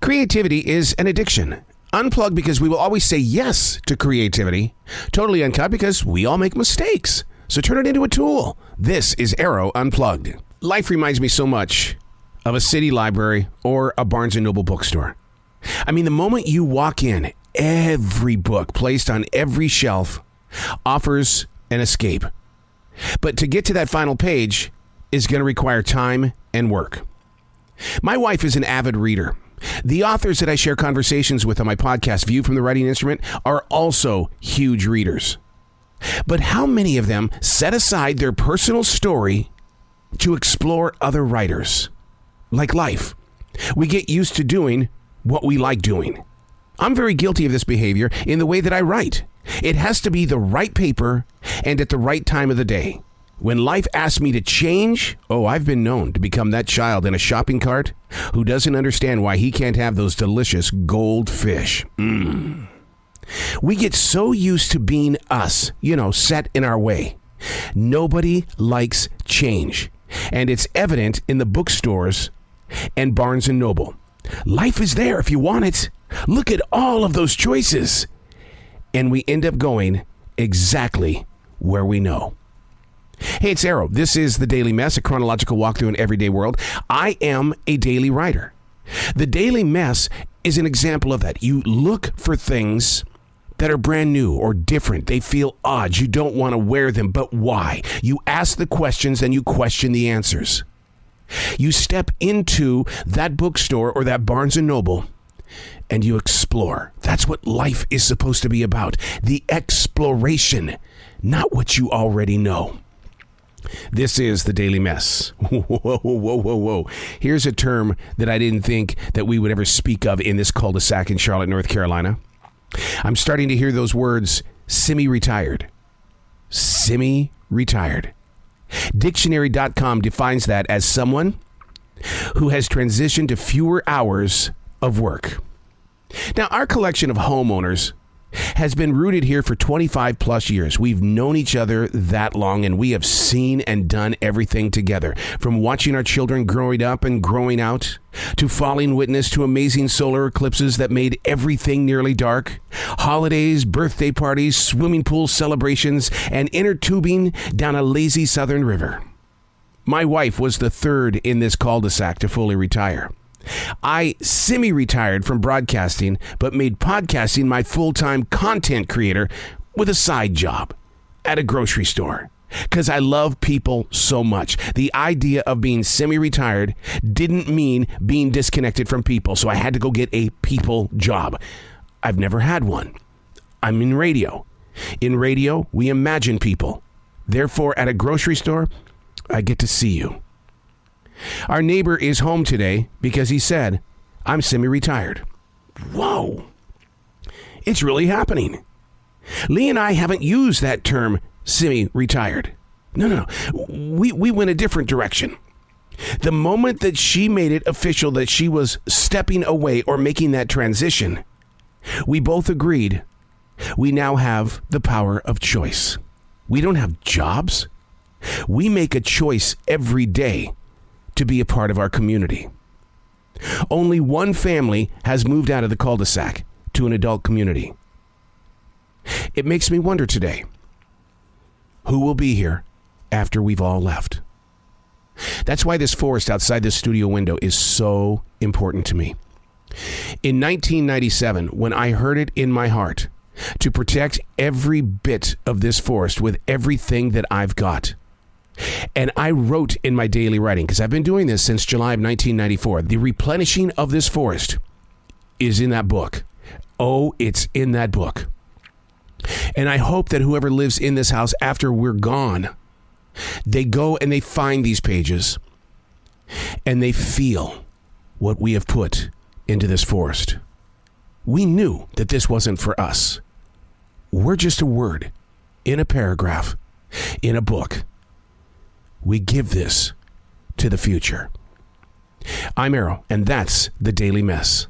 Creativity is an addiction. Unplugged because we will always say yes to creativity. Totally Uncut because we all make mistakes. So turn it into a tool. This is Arroe Unplugged. Life reminds me so much of a city library or a Barnes & Noble bookstore. I mean, the moment you walk in, every book placed on every shelf offers an escape. But to get to that final page is going to require time and work. My wife is an avid reader. The authors that I share conversations with on my podcast, View from the Writing Instrument, are also huge readers. But how many of them set aside their personal story to explore other writers? Like life, we get used to doing what we like doing. I'm very guilty of this behavior in the way that I write. It has to be the right paper and at the right time of the day. When life asks me to change, I've been known to become that child in a shopping cart who doesn't understand why he can't have those delicious goldfish. We get so used to being us, set in our way. Nobody likes change, and it's evident in the bookstores and Barnes & Noble. Life is there if you want it. Look at all of those choices. And we end up going exactly where we know. Hey, it's Arroe. This is The Daily Mess, a chronological walk through an everyday world. I am a daily writer. The Daily Mess is an example of that. You look for things that are brand new or different. They feel odd. You don't want to wear them, but why? You ask the questions and you question the answers. You step into that bookstore or that Barnes & Noble and you explore. That's what life is supposed to be about. The exploration, not what you already know. This is The Daily Mess. Whoa. Here's a term that I didn't think that we would ever speak of in this cul-de-sac in Charlotte, North Carolina. I'm starting to hear those words, semi-retired. Semi-retired. Dictionary.com defines that as someone who has transitioned to fewer hours of work. Now, our collection of homeowners has been rooted here for 25 plus years. We've known each other that long, and we have seen and done everything together. From watching our children growing up and growing out, to falling witness to amazing solar eclipses that made everything nearly dark, holidays, birthday parties, swimming pool celebrations, and inner tubing down a lazy southern river. My wife was the third in this cul-de-sac to fully retire. I semi-retired from broadcasting, but made podcasting my full-time content creator with a side job at a grocery store. Because I love people so much. The idea of being semi-retired didn't mean being disconnected from people, so I had to go get a people job. I've never had one. I'm in radio. In radio, we imagine people. Therefore, at a grocery store, I get to see you. Our neighbor is home today because he said, I'm semi-retired. Whoa. It's really happening. Lee and I haven't used that term semi-retired. No. We went a different direction. The moment that she made it official that she was stepping away or making that transition, we both agreed we now have the power of choice. We don't have jobs. We make a choice every day to be a part of our community. Only one family has moved out of the cul-de-sac to an adult community. It makes me wonder today, who will be here after we've all left? That's why this forest outside this studio window is so important to me. In 1997, when I heard it in my heart to protect every bit of this forest with everything that I've got, and I wrote in my daily writing, because I've been doing this since July of 1994, the replenishing of this forest is in that book. It's in that book. And I hope that whoever lives in this house after we're gone, they go and they find these pages and they feel what we have put into this forest. We knew that this wasn't for us. We're just a word in a paragraph, in a book. We give this to the future. I'm Arroe, and that's The Daily Mess.